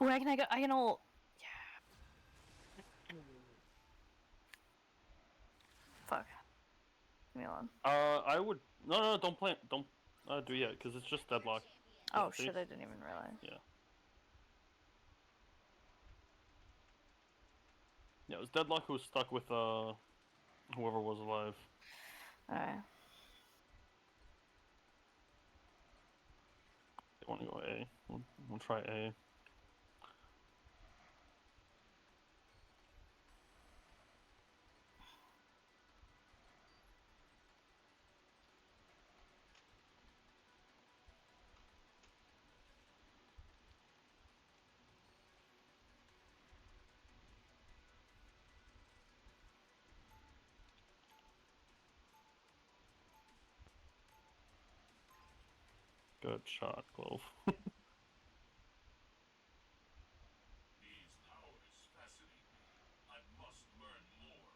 Where can I go? I can ult. Yeah. Fuck. Leave me alone. I would no, don't plant, don't do yet, because it's just deadlock. Oh Yeah, shit! I didn't even realize. Yeah. Yeah, it was deadlock who was stuck with whoever was alive. Alright. They want to go A. We'll try A. Good shot, Clove. These powers fascinate me. I must learn more.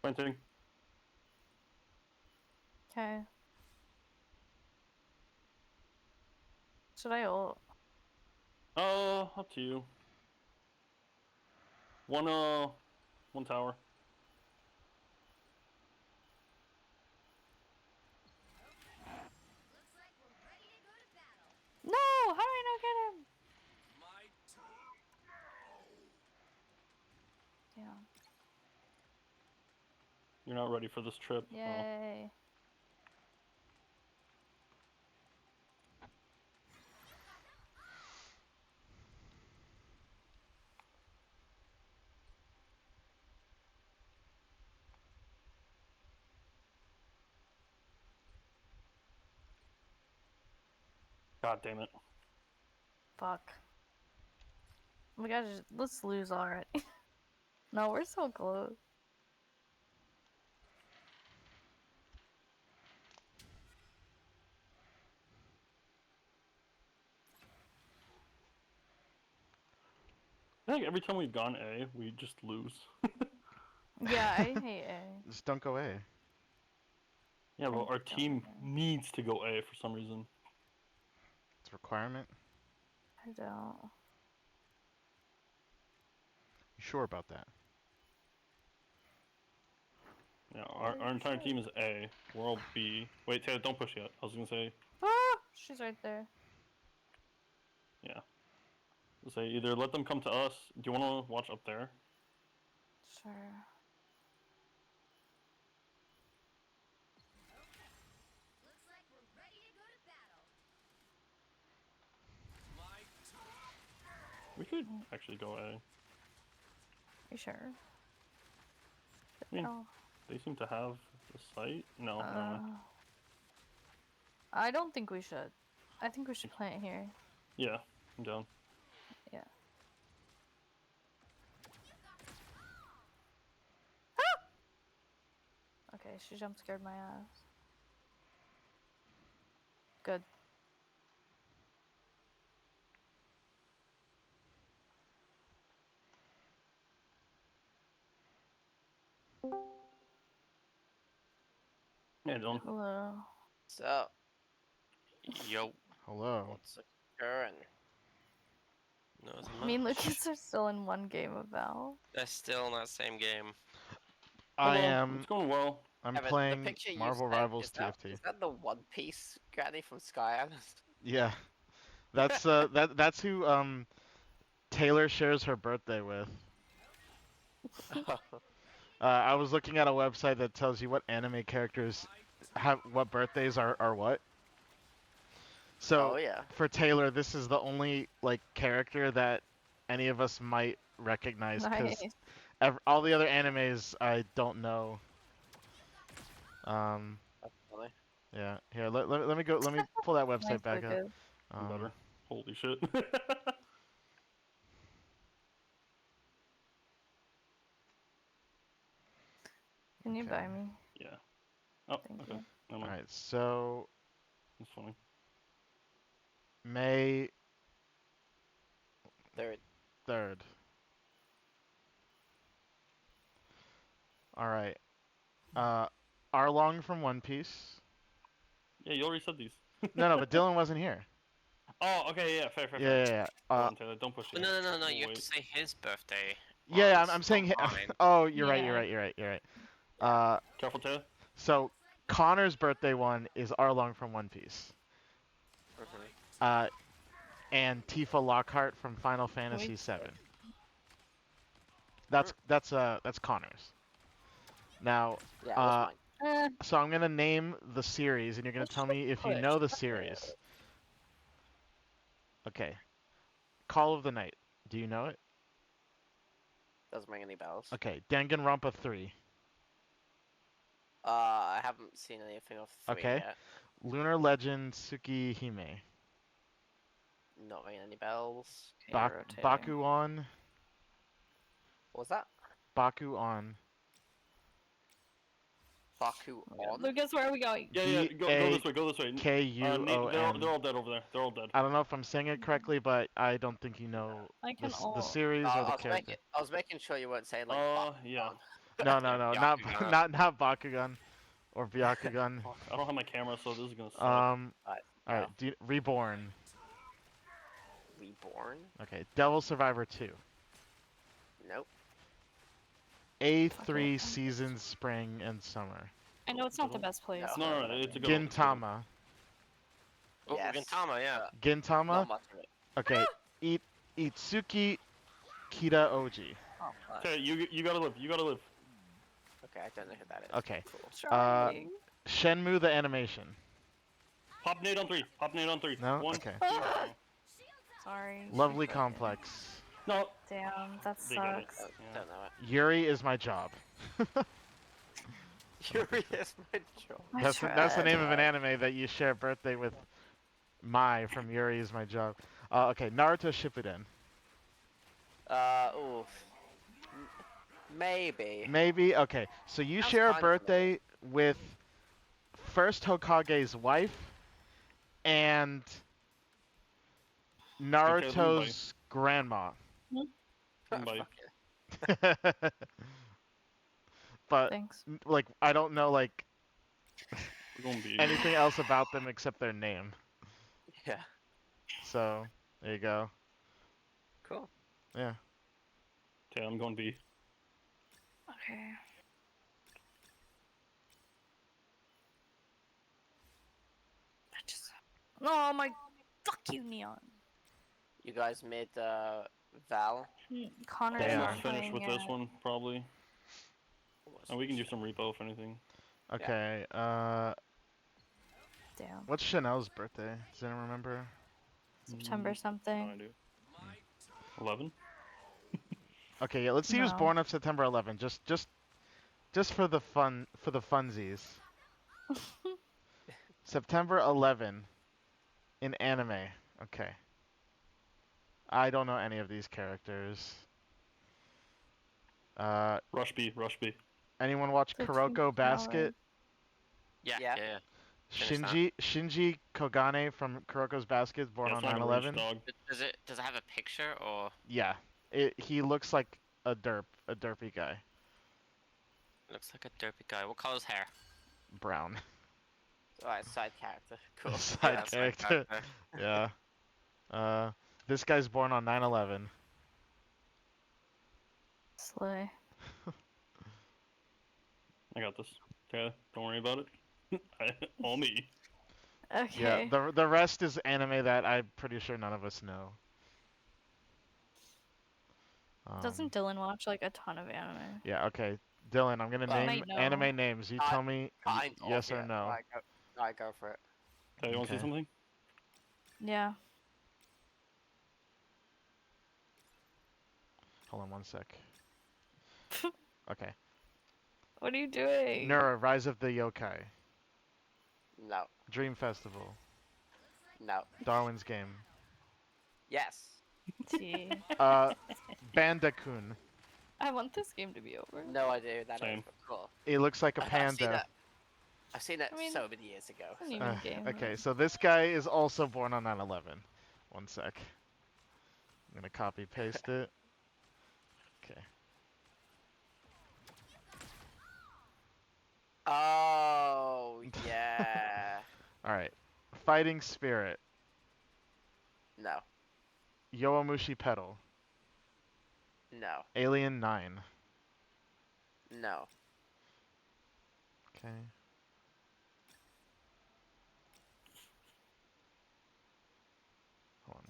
Planting. Okay. Should I ult? Up to you. One tower. Looks like we're ready to go to battle. No! How did I not get him? My turn. Damn. You're not ready for this trip. Yay. God damn it. Fuck. Oh my gosh, let's lose already. No, we're so close. I think every time we've gone A, we just lose. Yeah, I hate A. Just don't go A. Yeah, but I our don't team like A. needs to go A for some reason. It's a requirement. I don't. You sure about that? Yeah, our entire team is A. We're all B. Wait, Taylor, don't push yet. I was gonna say, Ah! She's right there. yeah. I'll say either let them come to us. Do you want to watch up there? Sure. Looks like we're ready to go to battle. My turn. We could actually go A. You sure? I mean, Oh. they seem to have the site. No, never mind. I don't think we should. I think we should plant here. Yeah, I'm down. Yeah. Ah! Okay, she jump scared my ass. Good. Yeah, Dylan. Hello. What's up? Yo, Hello. what's occurring? Nothing Me and much. Lucas are still in one game of Valve. That's still not the same game. I Hello. am. It's going well. I'm Evan, playing the picture you Marvel sent, Rivals TFT. is that the One Piece granny from Sky Island? Yeah, that's that's who Taylor shares her birthday with. I was looking at a website that tells you what anime characters have what birthdays are what. So Oh yeah. for Taylor, this is the only like character that any of us might recognize because Nice. all the other animes I don't know. That's funny. Yeah. Here, let me go. Let me pull that Nice, website back up. Lucas. Better. Holy shit. Can you Okay. buy me? Yeah. Oh, Thank okay. you. Never mind. Alright, so That's funny. May Third. Third. All right. Arlong from One Piece. Yeah, you already said these. No, but Dylan wasn't here. Oh, okay, yeah, fair. Yeah. Go on, Taylor, don't push it. No. We'll You have to wait. say his birthday. Yeah, once, I'm saying. not mine. Oh, you're Yeah. right. Careful, Taylor. So Connor's birthday one is Arlong from One Piece. Mhm. And Tifa Lockhart from Final Fantasy VII. That's Connor's. Now, Yeah, that's mine. so I'm gonna name the series, and you're gonna tell me if you know the series. Okay. Call of the Night. Do you know it? Doesn't ring any bells. Okay. Danganronpa 3. I haven't seen anything of 3 Okay. yet. Lunar Legend Tsukihime. Not ringing any bells. Bakuon. What was that? Bakuon. Baku on? Lucas, where are we going? Yeah, go this way, go this way. Kuon. They're all dead over there. They're all dead. I don't know if I'm saying it correctly, but I don't think you know the series or the character. I was making sure you weren't saying like yeah. No, not Byakugan. not Bakugan or Byakugan. I don't have my camera, so this is gonna suck. All right. Reborn. Reborn? Okay. Devil Survivor 2. Nope. A3 seasons spring and summer. I know it's not the best place. No, it's a good one. Gintama. Oh, yes. Gintama, yeah. Gintama. Not much of it. Okay. Itsuki Kita Oji. Oh, Okay, you gotta live. You gotta live. Okay, I don't know who that is. Okay. Cool. trying. Shenmue the animation. Pop nade on 3. Pop nade on 3. No? 1. Okay. Sorry. Lovely Complex. No. Damn, that They get it. sucks. Don't know it. Yuri is my job. Yuri is my job. I That's the tried. name of an anime that you share birthday with Mai from Yuri is my job. Okay, Naruto Shippuden. Oof. Maybe. Maybe? Okay, so you Sounds share a fun. birthday with first Hokage's wife and Naruto's grandma. Somebody. But, Thanks. like, I don't know, like, We're gonna be. anything else about them except their name. Yeah. So, there you go. Cool. Yeah. Okay, I'm going B. Okay. I just. Oh my. Fuck you, Neon. You guys made Val. Connor's They not are. Let's finish playing with yet. this one, probably. And we can do some repo if anything. Okay, Damn. what's Chanel's birthday? Does anyone remember? September I something. do. 11? Okay, yeah, let's see who's No. born on September 11. Just for the funsies. September 11 in anime. Okay. I don't know any of these characters. Rush B. Anyone watch 13th Kuroko Basket? Yeah. Shinji Kogane from Kuroko's Basket is born Yeah, on it's like a rich 9/11. dog. Does it have a picture or Yeah. He looks like a derpy guy. looks like a derpy guy? What color's hair? Brown. Alright, side character. Cool. Side character. Yeah. This guy's born on 9/11. Slay. I got this. Okay, don't worry about it. All me. Okay. Yeah, the rest is anime that I'm pretty sure none of us know. Doesn't Dylan watch like a ton of anime? Yeah, okay. Dylan, I'm gonna Well, name might know. anime names. You tell me Kind of, yes or yeah. no. Alright, go for it. Okay, you want to Okay. see something? Yeah. Hold on one sec. Okay. What are you doing? Nura, Rise of the Yokai. No. Dream Festival. No. Darwin's Game. Yes. Gee. Bandakun. I want this game to be over. No idea who that Same. is, but cool. It looks like a I've seen panda. I've seen it I mean, so many years ago. It's an so- even game. Okay, so this guy is also born on 9/11. One sec. gonna copy paste it. Okay. Oh, yeah. All right. Fighting Spirit. No. Yowamushi Pedal. No. Alien 9. No. Okay. Hold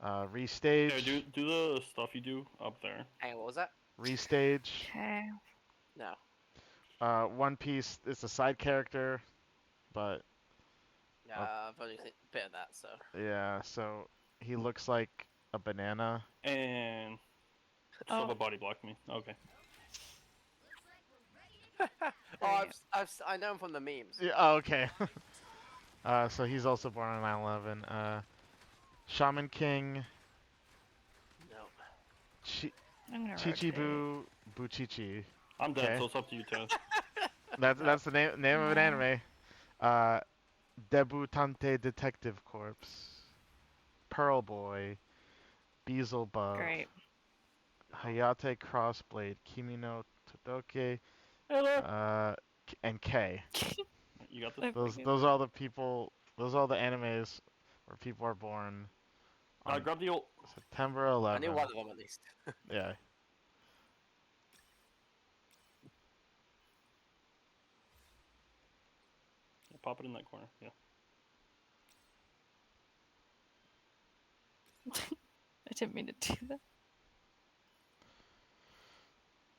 on. Restage. Yeah, do the stuff you do up there. Hang on, what was that? Restage. Okay. No. One Piece is a side character, but I've only seen a bit of that, so. yeah, so he looks like a banana. And Oh. Silva body blocked me. Okay. Oh, I know him from the memes. Yeah, oh, okay. So he's also born on 9/11. Shaman King. No. I'm gonna rotate. Chichibu Buchichi. I'm dead, Okay. so it's up to you, Tez. That's the name of an anime. Debutante Detective Corps. Pearl Boy. Beelzebub. Great. Hayate Crossblade. Kimi no Todoke. Hello. And K. You got this. Those are all the people. Those are all the animes where people are born on Grab the old. September I 11. knew one of them at least. Yeah. Pop it in that corner. Yeah. I didn't mean to do that.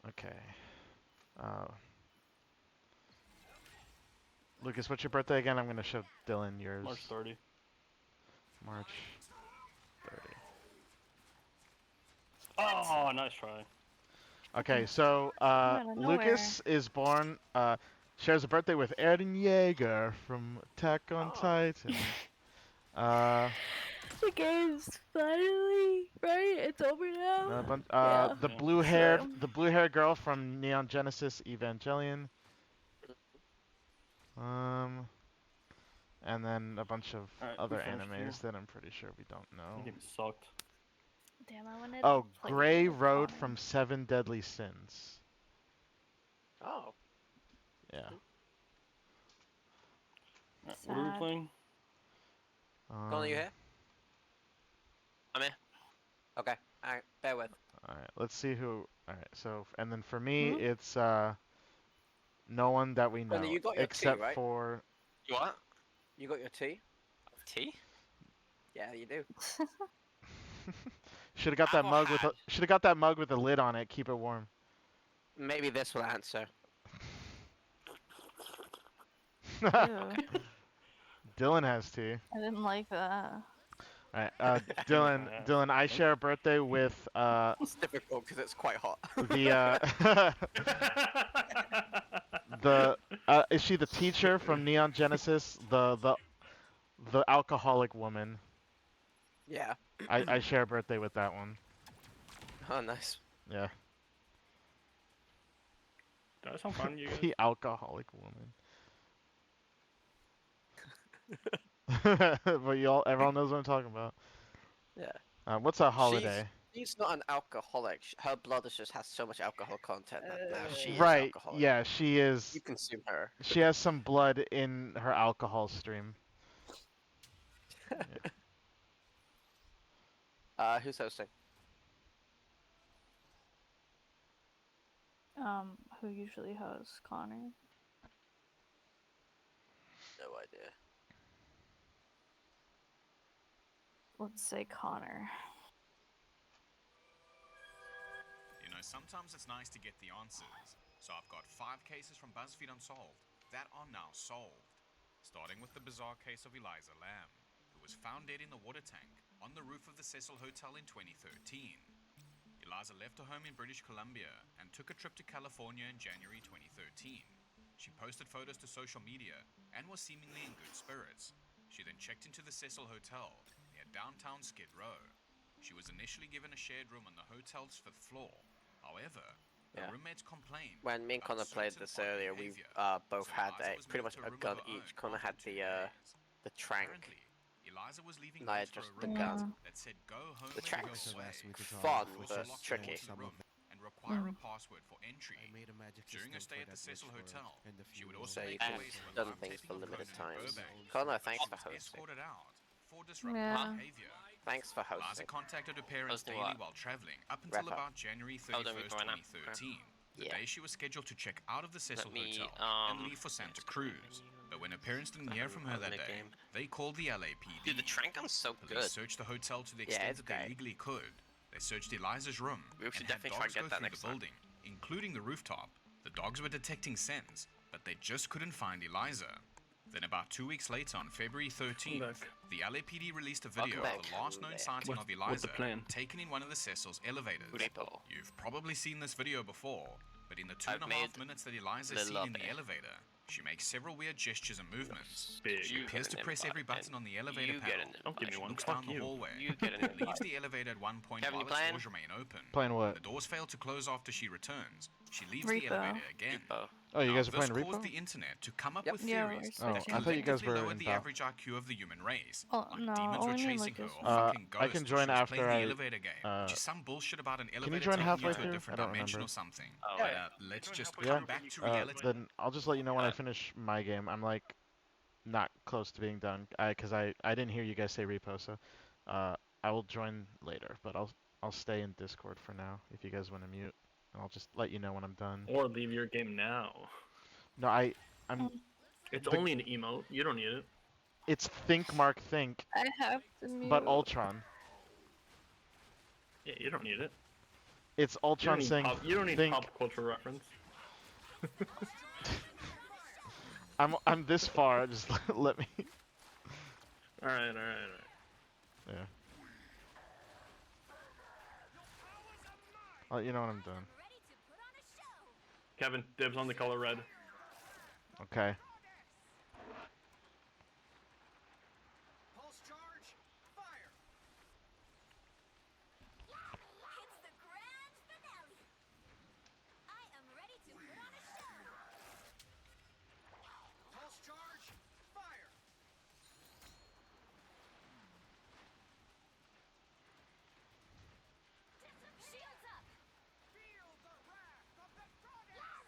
Okay. Lucas, what's your birthday again? I'm gonna show Dylan yours. March 30. March 30. Oh, nice try. Okay, so out of Lucas is born. Shares a birthday with Eren Yeager from Attack on Titan. The game's finally right. It's over now. Yeah. The Yeah. blue-haired girl from Neon Genesis Evangelion. And then a bunch of Alright, other we finished animes here. that I'm pretty sure we don't That know. game sucked. Damn, I wanted. Oh, to play Gray with Road Connor. from Seven Deadly Sins. Oh. Yeah. Alright, what are we Sad. playing? Connor, you here? I'm here. Okay. Alright, bear with. Alright, let's see who. Alright, so, and then for me, Hmm? it's, no one that we know. Connor, you got your except tea, right? for. You what? You got your tea? Tea? Yeah, you do. Should have got that Apple mug with had. should have got that mug with the lid on it. Keep it warm. Maybe this will answer. Ew, Dylan has tea. I didn't like that. Alright, Dylan, I share a birthday with It's difficult because it's quite hot. the is she the teacher from Neon Genesis? The alcoholic woman. Yeah. I share a birthday with that one. Oh, nice. Yeah. Did I sound fun, you guys? The alcoholic woman. But everyone knows what I'm talking about. Yeah. What's a holiday? She's not an alcoholic. Her blood just has so much alcohol content that now she is Right. alcoholic. Yeah, she is. You consume her. She has some blood in her alcohol stream. Who's hosting? Who usually hosts Connor? No idea. Let's say Connor. You know, sometimes it's nice to get the answers. So I've got 5 cases from BuzzFeed Unsolved that are now solved. Starting with the bizarre case of Eliza Lamb, who was found dead in the water tank on the roof of the Cecil Hotel in 2013. Eliza left her home in British Columbia and took a trip to California in January 2013. She posted photos to social media and was seemingly in good spirits. She then checked into the Cecil Hotel near downtown Skid Row. She was initially given a shared room on the hotel's 5th floor. However, her roommates complained. When me and Connor played this earlier, we both had pretty much a gun each. Connor had the trank. Eliza was leaving Nah, notes for just a the ring gun. light that said "Go home The when you're tracks. away." Fun, She was but locked tricky. into the room and require a password for entry. During her stay at the Cecil Hotel, she would also So you make could her have way to a done live things taping for of limited Conan in times. Burbank. Connor, thanks She for was hosting. escorted out for disruptive Yeah. behavior. Thanks for Eliza hosting. contacted her parents Hosting daily what? while traveling up until Wrap up. about January Oh, don't 31st, read right now. 2013, the Yeah. day she was scheduled to check out of the Cecil me, Hotel and leave for Santa it's gonna be Cruz. menu. But when her parents didn't I hear haven't from her that opened a day, game. they called the LAPD. Dude, the train gun's so Police good. searched the hotel to the Yeah, extent it's that they great. legally could. They searched Eliza's room We and should had definitely try dogs to go get that through the next time. building, including the rooftop. The dogs were detecting scents, but they just couldn't find Eliza. Then about 2 weeks later, on February 13th, back. the LAPD released a video Welcome of the back. last known sighting What's- of what's the Eliza plan? taken in one of the Cecil's elevators. Repo. You've probably seen this video before, but in the 2.5 made minutes that Eliza's little seen in of the it. elevator, she makes several weird gestures and movements. Big. She You appears get to an press every invite, button and on the elevator you get panel. an Don't give me She one. looks Fuck down the you. hallway. You get an and leaves invite. the elevator at one point Kevin, while you its playing? doors remain open. Playing what? The doors fail to close after she returns. She leaves Repo. the elevator again. Repo. Oh, you Now, guys are playing this caused Repo? the internet to come up Yep. with Yeah, theories we're that switching. I thought you guys collectively were lowered in the Val. average IQ of the human race. Oh, Like no, demons only were mean, chasing like, her this or one. fucking I ghosts. can if join she was after playing the I, elevator game. Just some bullshit about an you elevator join taking halfway you to through? a different I don't dimension remember. or something. Oh, But yeah. let's just Yeah? come back to reality. Then I'll just let you know when I Uh, finish my game. I'm like not close to being done. Cause I didn't hear you guys say Repo, so I will join later. But I'll stay in Discord for now if you guys want to mute. And I'll just let you know when I'm done. Or leave your game now. No, I'm. It's The- only an emote. You don't need it. It's Think Mark Think, I have to mute. but Ultron. Yeah, you don't need it. It's You don't Ultron need, saying you don't need Think. pop culture reference. I'm this far. Just let me. Alright. Yeah. I'll let you know when I'm done. Ready to put on a show. Kevin, dibs on the color red. Okay. Pulse charge, fire! It's the grand finale. I am ready to put on a show. Pulse charge, fire! Shields up. Feel the wrath of the dragon!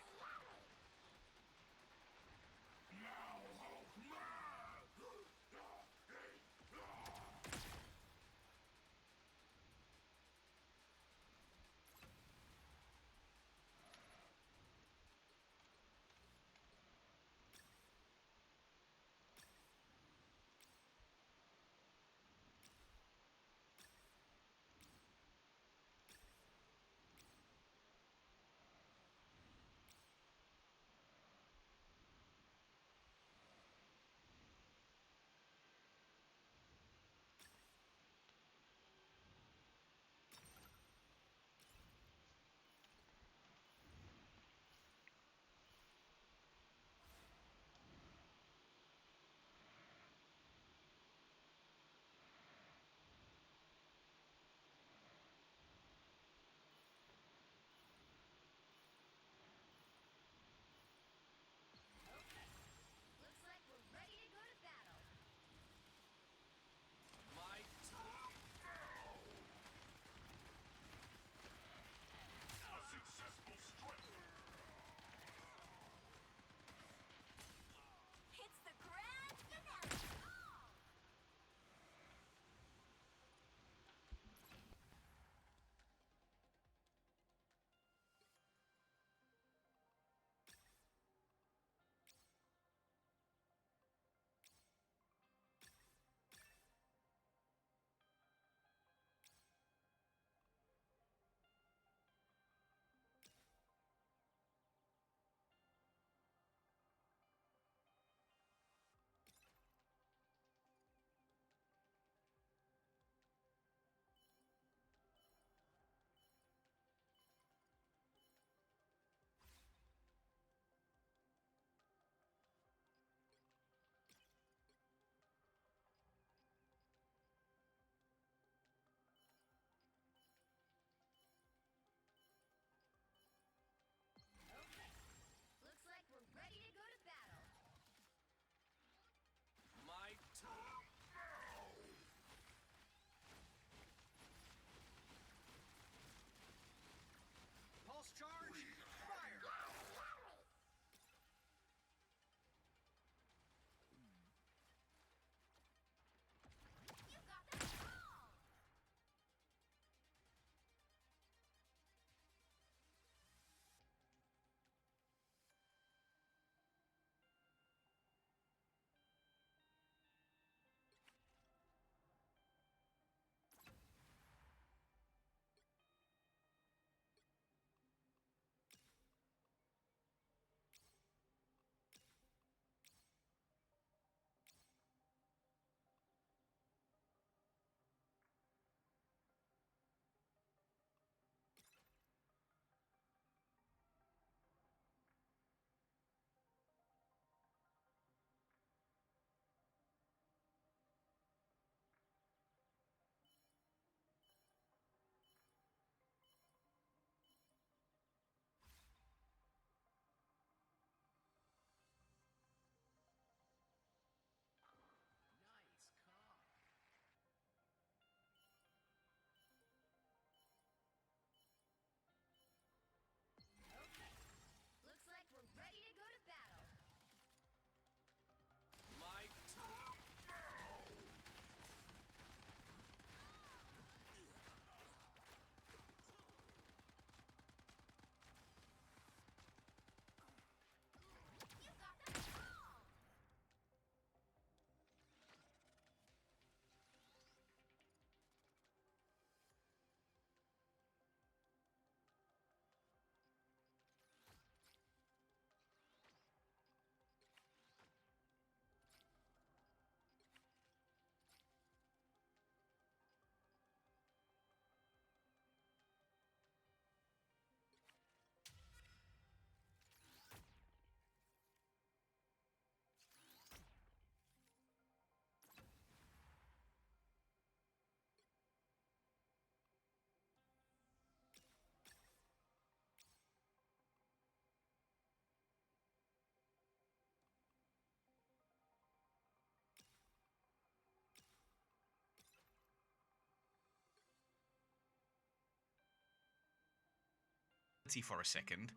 for a second.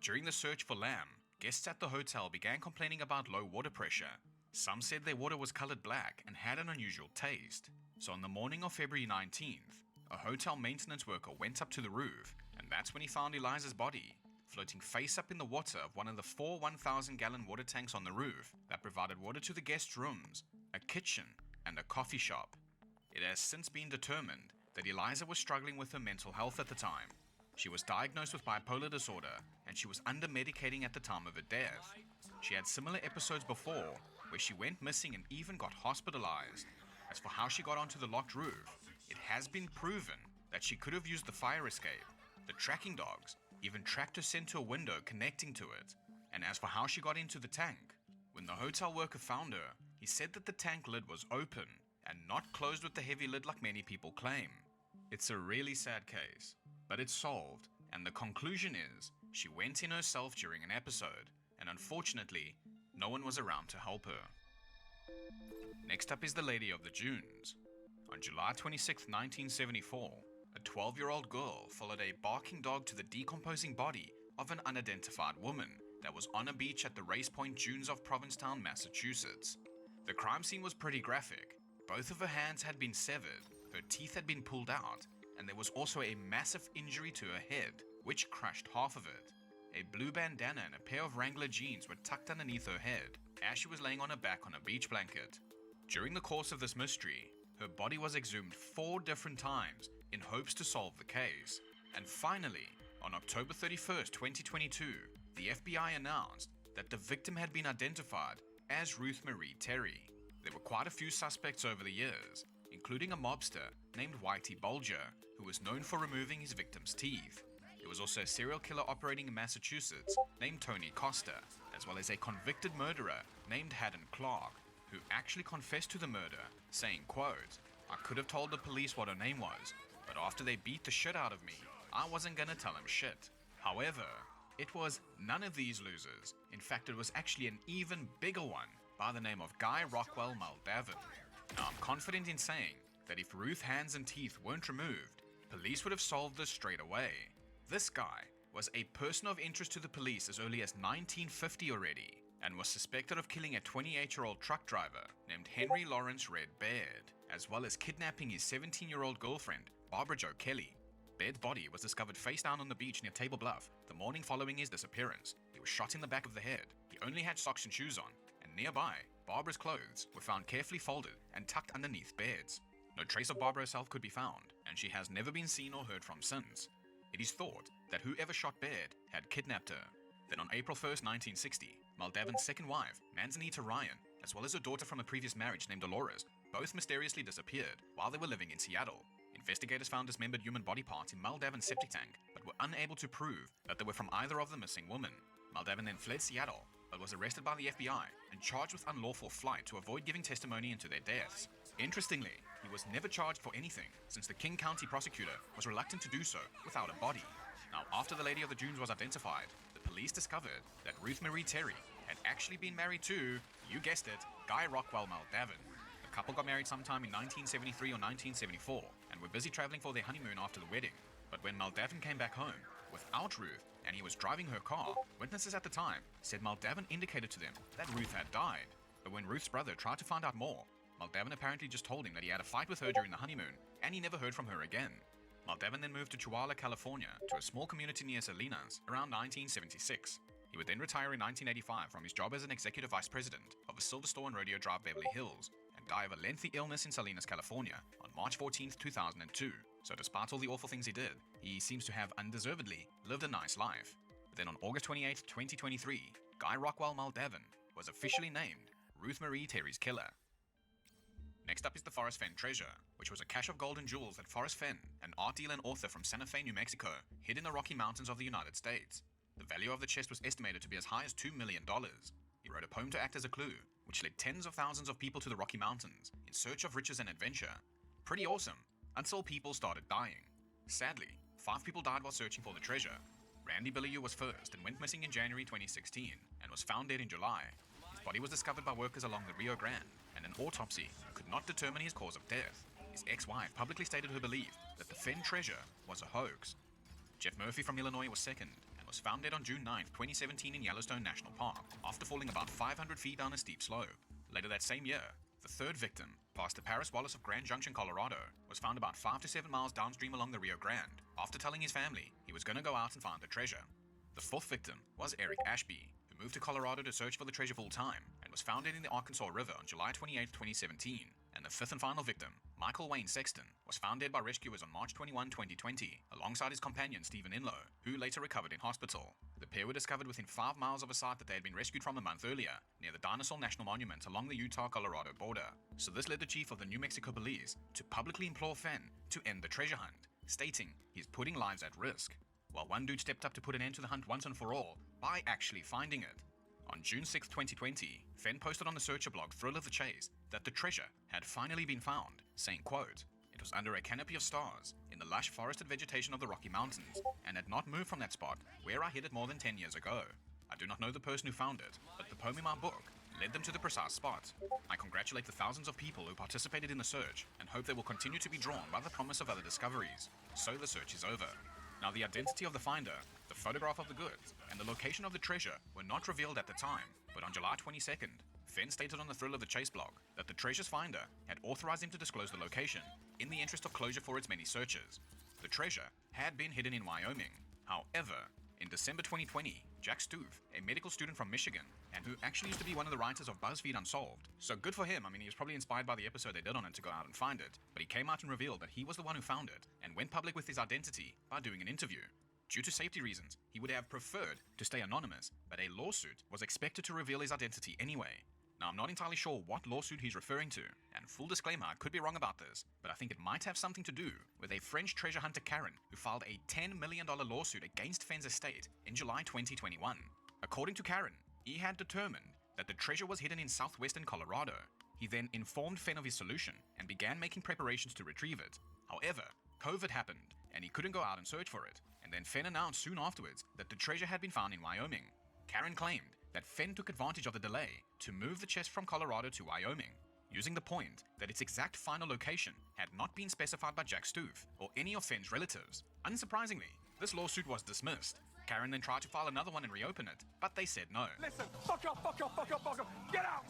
During the search for Lamb, guests at the hotel began complaining about low water pressure. Some said their water was colored black and had an unusual taste. So on the morning of February 19th, a hotel maintenance worker went up to the roof, and that's when he found Eliza's body, floating face up in the water of one of the 4 1,000-gallon water tanks on the roof that provided water to the guest rooms, a kitchen, and a coffee shop. It has since been determined that Eliza was struggling with her mental health at the time. She was diagnosed with bipolar disorder, and she was under-medicating at the time of her death. She had similar episodes before, where she went missing and even got hospitalized. As for how she got onto the locked roof, it has been proven that she could have used the fire escape. The tracking dogs even tracked her scent to a window connecting to it. And as for how she got into the tank, when the hotel worker found her, he said that the tank lid was open and not closed with the heavy lid like many people claim. It's a really sad case, but it's solved, and the conclusion is she went in herself during an episode, and unfortunately, no one was around to help her. Next up is the Lady of the Dunes. On July 26, 1974, a 12-year-old girl followed a barking dog to the decomposing body of an unidentified woman that was on a beach at the Race Point Dunes of Provincetown, Massachusetts. The crime scene was pretty graphic. Both of her hands had been severed, her teeth had been pulled out, and there was also a massive injury to her head, which crushed half of it. A blue bandana and a pair of Wrangler jeans were tucked underneath her head as she was laying on her back on a beach blanket. During the course of this mystery, her body was exhumed 4 different times in hopes to solve the case. And finally, on October 31st, 2022, the FBI announced that the victim had been identified as Ruth Marie Terry. There were quite a few suspects over the years, including a mobster named Whitey Bulger, who was known for removing his victims' teeth. There was also a serial killer operating in Massachusetts named Tony Costa, as well as a convicted murderer named Haddon Clark, who actually confessed to the murder, saying, quote, "I could have told the police what her name was, but after they beat the shit out of me, I wasn't gonna tell them shit." However, it was none of these losers. In fact, it was actually an even bigger one by the name of Guy Rockwell Muldavan. Now, I'm confident in saying that if Ruth's hands and teeth weren't removed, police would have solved this straight away. This guy was a person of interest to the police as early as 1950 already, and was suspected of killing a 28-year-old truck driver named Henry Lawrence Red Baird, as well as kidnapping his 17-year-old girlfriend, Barbara Jo Kelly. Baird's body was discovered face down on the beach near Table Bluff the morning following his disappearance. He was shot in the back of the head. He only had socks and shoes on, and nearby, Barbara's clothes were found carefully folded and tucked underneath Baird's. No trace of Barbara herself could be found, and she has never been seen or heard from since. It is thought that whoever shot Baird had kidnapped her. Then on April 1st, 1960, Muldavan's second wife, Manzanita Ryan, as well as her daughter from a previous marriage named Dolores, both mysteriously disappeared while they were living in Seattle. Investigators found dismembered human body parts in Muldavan's septic tank, but were unable to prove that they were from either of the missing women. Muldavan then fled Seattle, but was arrested by the FBI and charged with unlawful flight to avoid giving testimony into their deaths. Interestingly, he was never charged for anything, since the King County prosecutor was reluctant to do so without a body. Now, after the Lady of the Dunes was identified, the police discovered that Ruth Marie Terry had actually been married to, you guessed it, Guy Rockwell Muldavan. The couple got married sometime in 1973 or 1974, and were busy traveling for their honeymoon after the wedding. But when Muldavan came back home without Ruth, and he was driving her car, witnesses at the time said Muldavan indicated to them that Ruth had died. But when Ruth's brother tried to find out more, Muldavan apparently just told him that he had a fight with her during the honeymoon, and he never heard from her again. Muldavan then moved to Chihuahua, California, to a small community near Salinas around 1976. He would then retire in 1985 from his job as an executive vice president of a silver store on Rodeo Drive, Beverly Hills, and die of a lengthy illness in Salinas, California on March 14, 2002. So despite all the awful things he did, he seems to have undeservedly lived a nice life. But then on August 28, 2023, Guy Rockwell Muldavan was officially named Ruth Marie Terry's killer. Next up is the Forrest Fenn treasure, which was a cache of gold and jewels that Forrest Fenn, an art dealer and author from Santa Fe, New Mexico, hid in the Rocky Mountains of the United States. The value of the chest was estimated to be as high as $2 million. He wrote a poem to act as a clue, which led tens of thousands of people to the Rocky Mountains in search of riches and adventure. Pretty awesome, until people started dying. Sadly, 5 people died while searching for the treasure. Randy Bilyeu was first and went missing in January 2016 and was found dead in July. His body was discovered by workers along the Rio Grande, and an autopsy could not determine his cause of death. His ex-wife publicly stated her belief that the Fenn treasure was a hoax. Jeff Murphy from Illinois was second, and was found dead on June 9, 2017 in Yellowstone National Park, after falling about 500 feet down a steep slope. Later that same year, the third victim, Pastor Paris Wallace of Grand Junction, Colorado, was found about 5 to 7 miles downstream along the Rio Grande, after telling his family he was going to go out and find the treasure. The fourth victim was Eric Ashby, who moved to Colorado to search for the treasure full time, and was found dead in the Arkansas River on July 28, 2017. And the fifth and final victim, Michael Wayne Sexton, was found dead by rescuers on March 21, 2020, alongside his companion Stephen Inlow, who later recovered in hospital. The pair were discovered within 5 miles of a site that they had been rescued from a month earlier, near the Dinosaur National Monument along the Utah-Colorado border. So this led the chief of the New Mexico Police to publicly implore Fenn to end the treasure hunt, stating he's putting lives at risk. While one dude stepped up to put an end to the hunt once and for all by actually finding it. On June 6, 2020, Fenn posted on the searcher blog Thrill of the Chase that the treasure had finally been found, saying, quote, "It was under a canopy of stars in the lush forested vegetation of the Rocky Mountains and had not moved from that spot where I hid it more than 10 years ago. I do not know the person who found it, but the poem in my book led them to the precise spot. I congratulate the thousands of people who participated in the search and hope they will continue to be drawn by the promise of other discoveries. So the search is over." Now, the identity of the finder, the photograph of the goods, and the location of the treasure were not revealed at the time, but on July 22nd, Fenn stated on the Thrill of the Chase blog that the treasure's finder had authorized him to disclose the location in the interest of closure for its many searches. The treasure had been hidden in Wyoming. However, in December 2020, Jack Stoof, a medical student from Michigan, and who actually used to be one of the writers of BuzzFeed Unsolved, so good for him. I mean, he was probably inspired by the episode they did on it to go out and find it, but he came out and revealed that he was the one who found it, and went public with his identity by doing an interview. Due to safety reasons, he would have preferred to stay anonymous, but a lawsuit was expected to reveal his identity anyway. Now, I'm not entirely sure what lawsuit he's referring to, and full disclaimer, I could be wrong about this, but I think it might have something to do with a French treasure hunter Karen who filed a $10 million lawsuit against Fenn's estate in July 2021. According to Karen, he had determined that the treasure was hidden in southwestern Colorado. He then informed Fenn of his solution and began making preparations to retrieve it. However, COVID happened, and he couldn't go out and search for it, and then Fenn announced soon afterwards that the treasure had been found in Wyoming. Karen claimed that Fenn took advantage of the delay to move the chest from Colorado to Wyoming, using the point that its exact final location had not been specified by Jack Stoof or any of Fenn's relatives. Unsurprisingly, this lawsuit was dismissed. Karen then tried to file another one and reopen it, but they said no. Listen, fuck up, get out!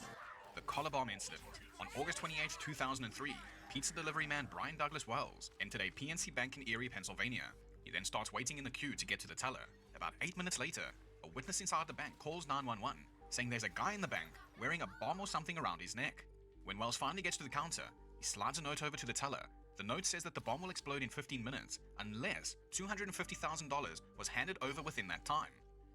The collar bomb incident. On August 28, 2003, pizza delivery man Brian Douglas Wells entered a PNC bank in Erie, Pennsylvania. He then starts waiting in the queue to get to the teller. About 8 minutes later, a witness inside the bank calls 911, saying there's a guy in the bank wearing a bomb or something around his neck. When Wells finally gets to the counter, he slides a note over to the teller. The note says that the bomb will explode in 15 minutes unless $250,000 was handed over within that time.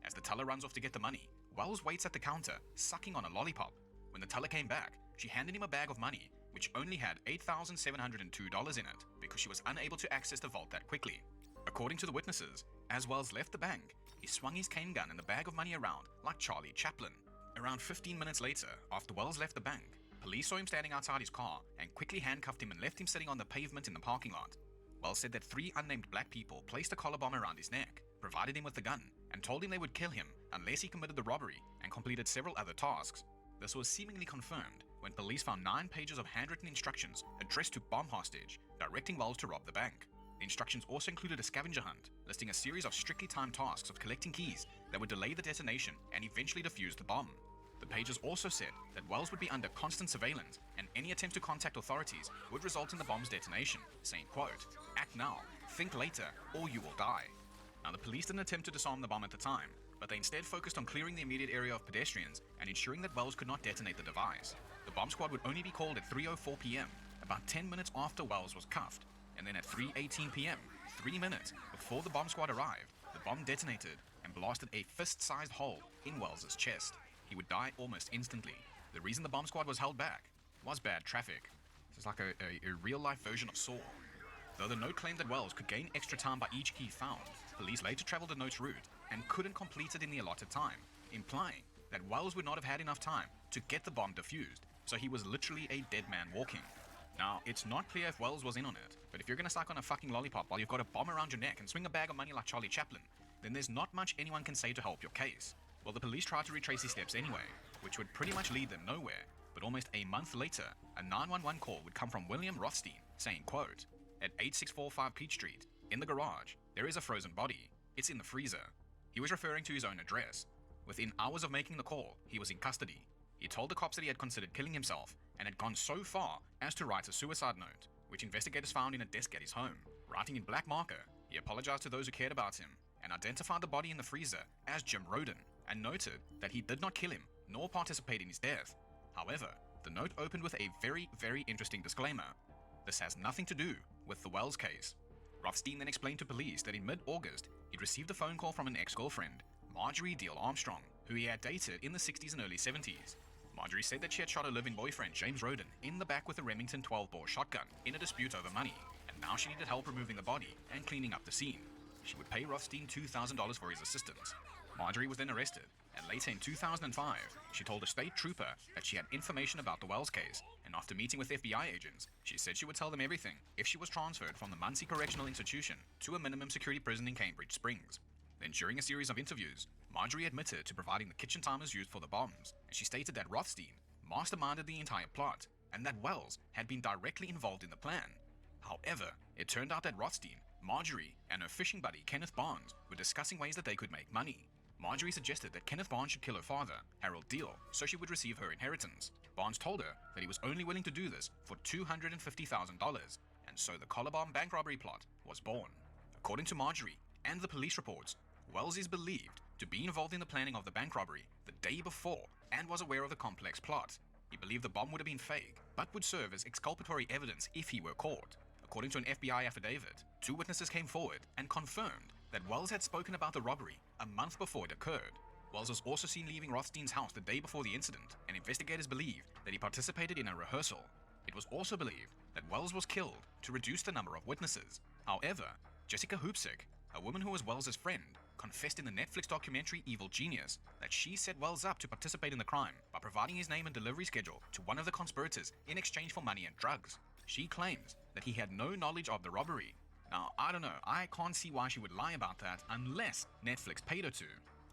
As the teller runs off to get the money, Wells waits at the counter, sucking on a lollipop. When the teller came back, she handed him a bag of money, which only had $8,702 in it because she was unable to access the vault that quickly. According to the witnesses, as Wells left the bank, he swung his cane gun and the bag of money around like Charlie Chaplin. Around 15 minutes later, after Wells left the bank, police saw him standing outside his car and quickly handcuffed him and left him sitting on the pavement in the parking lot. Wells said that 3 unnamed black people placed a collar bomb around his neck, provided him with the gun, and told him they would kill him unless he committed the robbery and completed several other tasks. This was seemingly confirmed when police found 9 pages of handwritten instructions addressed to bomb hostage, directing Wells to rob the bank. The instructions also included a scavenger hunt, listing a series of strictly timed tasks of collecting keys that would delay the detonation and eventually defuse the bomb. The pages also said that Wells would be under constant surveillance and any attempt to contact authorities would result in the bomb's detonation, saying, quote, "Act now, think later, or you will die." Now, the police didn't attempt to disarm the bomb at the time, but they instead focused on clearing the immediate area of pedestrians and ensuring that Wells could not detonate the device. The bomb squad would only be called at 3:04 p.m., about 10 minutes after Wells was cuffed, and then at 3:18 p.m., 3 minutes before the bomb squad arrived, the bomb detonated and blasted a fist-sized hole in Wells's chest. He would die almost instantly. The reason the bomb squad was held back was bad traffic. This is like a real-life version of Saw. Though the note claimed that Wells could gain extra time by each key found, police later traveled the note's route and couldn't complete it in the allotted time, implying that Wells would not have had enough time to get the bomb defused, so he was literally a dead man walking. Now, it's not clear if Wells was in on it, but if you're gonna suck on a fucking lollipop while you've got a bomb around your neck and swing a bag of money like Charlie Chaplin, then there's not much anyone can say to help your case. Well, the police tried to retrace his steps anyway, which would pretty much lead them nowhere, but almost a month later, a 911 call would come from William Rothstein, saying, quote, "At 8645 Peach Street, in the garage, There is a frozen body. It's in the freezer. He was referring to his own address. Within hours of making the call, he was in custody. He told the cops that he had considered killing himself and had gone so far as to write a suicide note, which investigators found in a desk at his home. Writing in black marker, he apologized to those who cared about him and identified the body in the freezer as Jim Roden and noted that he did not kill him nor participate in his death. However, the note opened with a very, very interesting disclaimer. This has nothing to do with the Wells case. Rothstein then explained to police that in mid-August, he'd received a phone call from an ex-girlfriend, Marjorie Deal Armstrong, who he had dated in the 60s and early 70s. Marjorie said that she had shot her live-in boyfriend, James Roden, in the back with a Remington 12-bore shotgun in a dispute over money, and now she needed help removing the body and cleaning up the scene. She would pay Rothstein $2,000 for his assistance. Marjorie was then arrested, and later in 2005, she told a state trooper that she had information about the Wells case, and after meeting with FBI agents, she said she would tell them everything if she was transferred from the Muncie Correctional Institution to a minimum security prison in Cambridge Springs. Then during a series of interviews, Marjorie admitted to providing the kitchen timers used for the bombs, and she stated that Rothstein masterminded the entire plot, and that Wells had been directly involved in the plan. However, it turned out that Rothstein, Marjorie, and her fishing buddy Kenneth Barnes were discussing ways that they could make money. Marjorie suggested that Kenneth Barnes should kill her father, Harold Deal, so she would receive her inheritance. Barnes told her that he was only willing to do this for $250,000, and so the collar bomb bank robbery plot was born. According to Marjorie and the police reports, Wells is believed to be involved in the planning of the bank robbery the day before and was aware of the complex plot. He believed the bomb would have been fake, but would serve as exculpatory evidence if he were caught. According to an FBI affidavit, 2 witnesses came forward and confirmed that Wells had spoken about the robbery a month before it occurred. Wells was also seen leaving Rothstein's house the day before the incident, and investigators believe that he participated in a rehearsal. It was also believed that Wells was killed to reduce the number of witnesses. However, Jessica Hoopsick, a woman who was Wells' friend, confessed in the Netflix documentary Evil Genius that she set Wells up to participate in the crime by providing his name and delivery schedule to one of the conspirators in exchange for money and drugs. She claims that he had no knowledge of the robbery. Now, I don't know, I can't see why she would lie about that unless Netflix paid her to.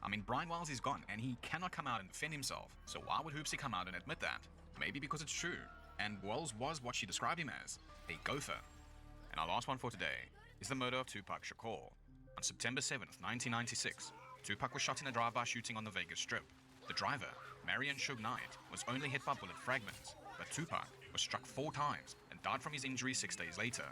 I mean, Brian Wells is gone and he cannot come out and defend himself, so why would Hoopsie come out and admit that? Maybe because it's true, and Wells was what she described him as, a gopher. And our last one for today is the murder of Tupac Shakur. On September 7th, 1996, Tupac was shot in a drive-by shooting on the Vegas Strip. The driver, Marion Suge Knight, was only hit by bullet fragments, but Tupac was struck 4 times and died from his injuries 6 days later.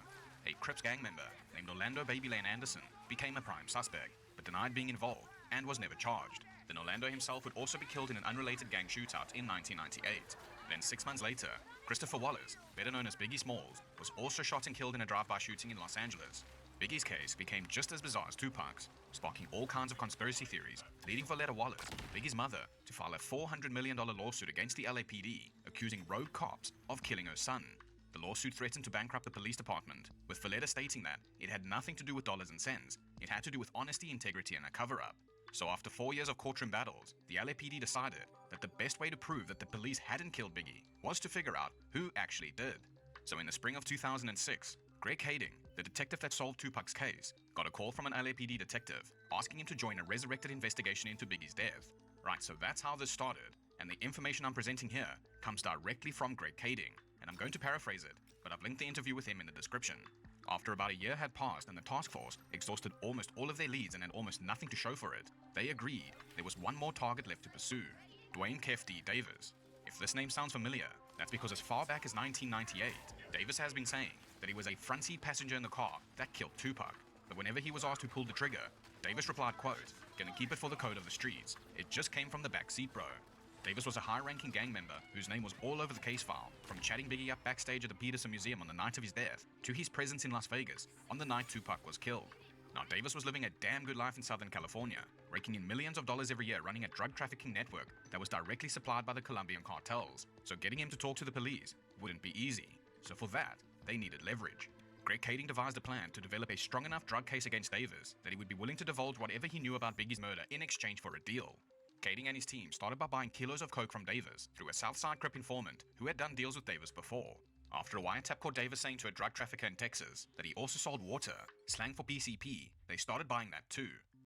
A Crips gang member named Orlando Baby Lane Anderson became a prime suspect, but denied being involved and was never charged. Then Orlando himself would also be killed in an unrelated gang shootout in 1998. Then 6 months later, Christopher Wallace, better known as Biggie Smalls, was also shot and killed in a drive-by shooting in Los Angeles. Biggie's case became just as bizarre as Tupac's, sparking all kinds of conspiracy theories, leading Valletta Wallace, Biggie's mother, to file a $400 million lawsuit against the LAPD, accusing rogue cops of killing her son. The lawsuit threatened to bankrupt the police department, with Valletta stating that it had nothing to do with dollars and cents, it had to do with honesty, integrity, and a cover-up. So after 4 years of courtroom battles, the LAPD decided that the best way to prove that the police hadn't killed Biggie was to figure out who actually did. So in the spring of 2006, Greg Hading, the detective that solved Tupac's case, got a call from an LAPD detective asking him to join a resurrected investigation into Biggie's death. Right, so that's how this started, and the information I'm presenting here comes directly from Greg Hading, and I'm going to paraphrase it, but I've linked the interview with him in the description. After about a year had passed and the task force exhausted almost all of their leads and had almost nothing to show for it, they agreed there was one more target left to pursue, Dwayne KFD Davis. If this name sounds familiar, that's because as far back as 1998, Davis has been saying that he was a front seat passenger in the car that killed Tupac. But whenever he was asked who pulled the trigger, Davis replied, quote, "Gonna keep it for the code of the streets. It just came from the back seat, bro." Davis was a high-ranking gang member whose name was all over the case file, from chatting Biggie up backstage at the Peterson Museum on the night of his death, to his presence in Las Vegas on the night Tupac was killed. Now, Davis was living a damn good life in Southern California, raking in millions of dollars every year running a drug trafficking network that was directly supplied by the Colombian cartels, so getting him to talk to the police wouldn't be easy. So for that, they needed leverage. Greg Kading devised a plan to develop a strong enough drug case against Davis that he would be willing to divulge whatever he knew about Biggie's murder in exchange for a deal. Kading and his team started by buying kilos of coke from Davis through a Southside Crip informant who had done deals with Davis before. After a wiretap caught Davis saying to a drug trafficker in Texas that he also sold water, slang for PCP, they started buying that too.